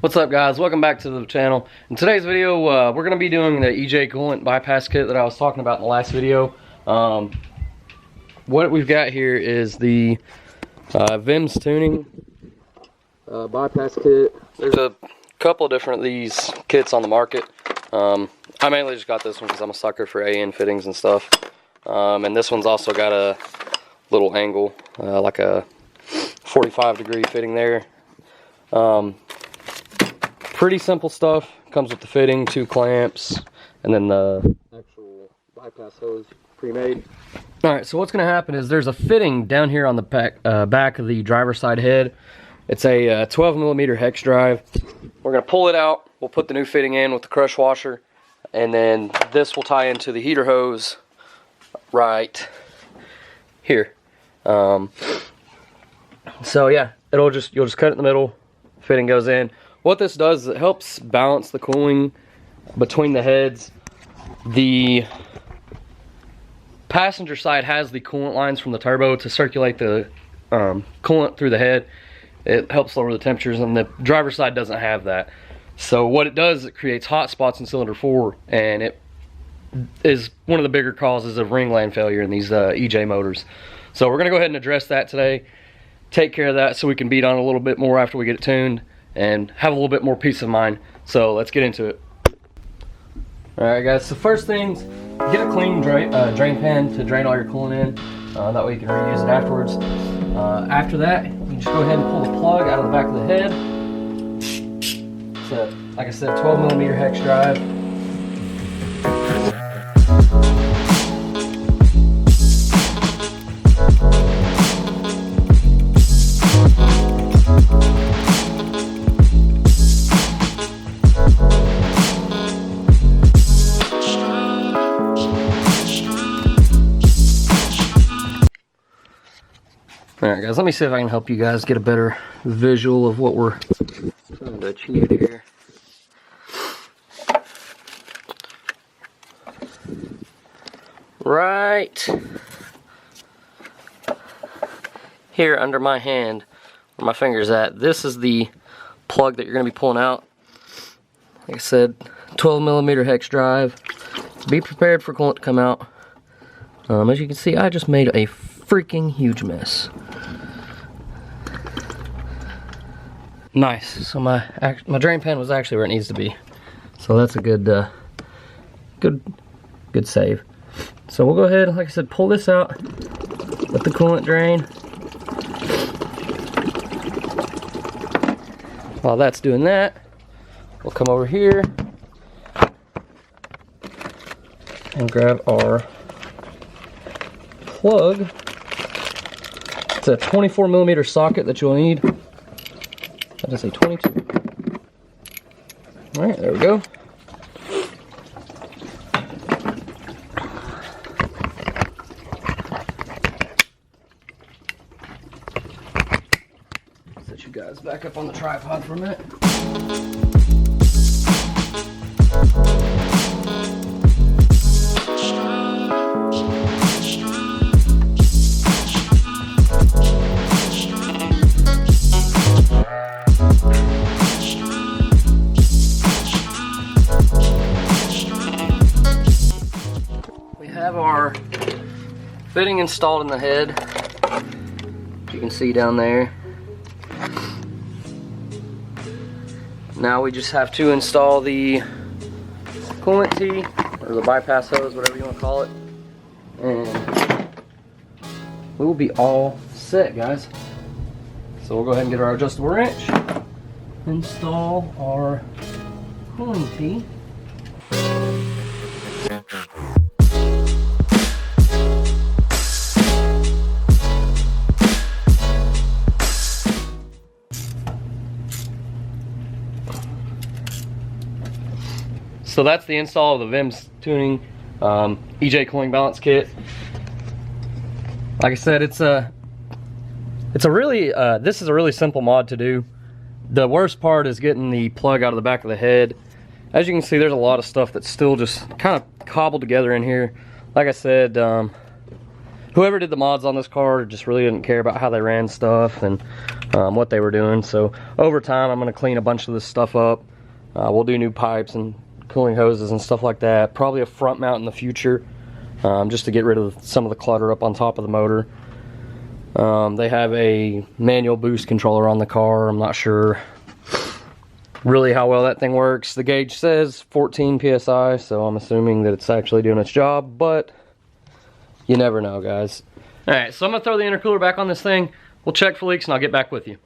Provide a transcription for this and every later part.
What's up, guys? Welcome back to the channel. In today's video, we're going to be doing the EJ coolant bypass kit that I was talking about in the last video. What we've got here is the Vems Tuning bypass kit. There's a couple of different of these kits on the market. I mainly just got this one because I'm a sucker for AN fittings and stuff. And this one's also got a little angle, like a 45-degree fitting there. Pretty simple stuff. Comes with the fitting, 2 clamps, and then the actual bypass hose pre-made. Alright, so what's going to happen is there's a fitting down here on the back of the driver's side head. It's a 12mm hex drive. We're going to pull it out. We'll put the new fitting in with the crush washer, and then this will tie into the heater hose right here. So yeah, you'll just cut it in the middle. Fitting goes in. What this does is it helps balance the cooling between the heads. The passenger side has the coolant lines from the turbo to circulate the coolant through the head. It helps lower the temperatures, and the driver's side doesn't have that. So what it does, it creates hot spots in cylinder 4, and it is one of the bigger causes of ring land failure in these EJ motors. So we're going to go ahead and address that today. Take care of that so we can beat on a little bit more after we get it tuned and have a little bit more peace of mind. So let's get into it. Alright guys, so first things, get a clean drain pan to drain all your coolant in. That way you can reuse it afterwards. After that, you just go ahead and pull the plug out of the back of the head. It's a, like I said, 12mm hex drive. Alright guys, let me see if I can help you guys get a better visual of what we're trying to achieve here. Right here under my hand, where my finger's at, this is the plug that you're going to be pulling out. Like I said, 12mm hex drive. Be prepared for coolant to come out. As you can see, I just made a freaking huge mess. Nice. So my drain pan was actually where it needs to be. So that's a good save. So we'll go ahead, like I said, pull this out, let the coolant drain. While that's doing that, we'll come over here and grab our plug. It's a 24mm socket that you'll need. That is a 22. Alright, there we go. Set you guys back up on the tripod for a minute. Have our fitting installed in the head. You can see down there. Now we just have to install the coolant tee, or the bypass hose, whatever you want to call it, and we will be all set, guys. So we'll go ahead and get our adjustable wrench, install our coolant tee. So that's the install of the Vems Tuning EJ cooling balance kit. Like I said, this is a really simple mod to do. The worst part is getting the plug out of the back of the head. As you can see, there's a lot of stuff that's still just kind of cobbled together in here. Like I said, whoever did the mods on this car just really didn't care about how they ran stuff, and what they were doing. So over time, I'm gonna clean a bunch of this stuff up. We'll do new pipes and cooling hoses and stuff like that. Probably a front mount in the future, just to get rid of some of the clutter up on top of the motor. They have a manual boost controller on the car. I'm not sure really how well that thing works. The gauge says 14 psi, so I'm assuming that it's actually doing its job, but you never know, guys. All right, so I'm gonna throw the intercooler back on this thing. We'll check for leaks and I'll get back with you.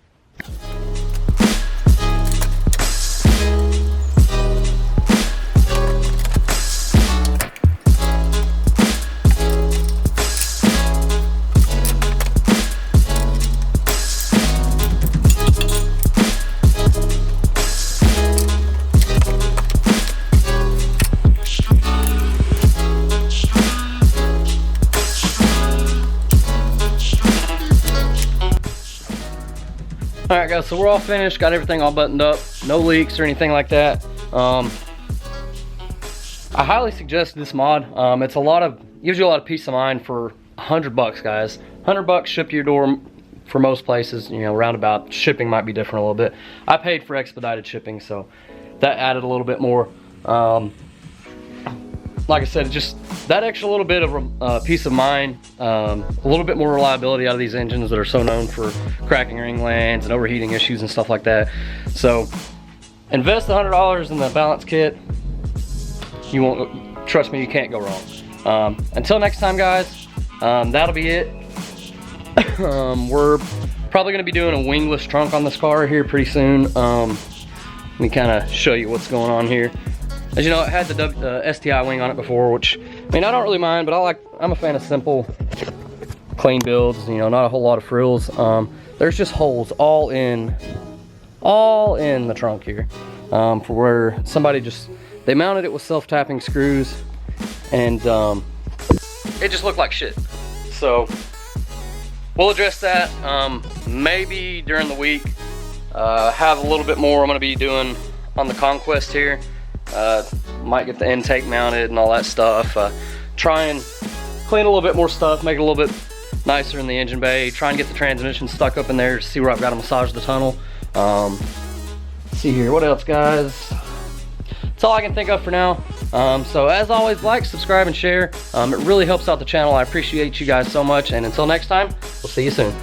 Alright guys, so we're all finished, got everything all buttoned up, no leaks or anything like that. I highly suggest this mod. It's gives you a lot of peace of mind for $100 guys. $100 shipped to your door for most places, you know, roundabout. Shipping might be different a little bit. I paid for expedited shipping, so that added a little bit more. Like I said, just that extra little bit of peace of mind, a little bit more reliability out of these engines that are so known for cracking ring lands and overheating issues and stuff like that. So invest $100 in the balance kit. You won't, trust me, you can't go wrong. Until next time guys, that'll be it. We're probably gonna be doing a wingless trunk on this car here pretty soon. Let me kind of show you what's going on here. As you know, it had the STI wing on it before, which, I mean, I don't really mind, but I'm a fan of simple, clean builds, you know, not a whole lot of frills. There's just holes all in the trunk here, for where somebody they mounted it with self-tapping screws, and it just looked like shit. So we'll address that, maybe during the week. Have a little bit more I'm gonna be doing on the Conquest here. Might get the intake mounted and all that stuff. Try and clean a little bit more stuff, make it a little bit nicer in the engine bay. Try and get the transmission stuck up in there to see where I've got to massage the tunnel. Let's see here, what else guys? That's all I can think of for now. So as always, like, subscribe, and share. It really helps out the channel. I appreciate you guys so much, and until next time, we'll see you soon.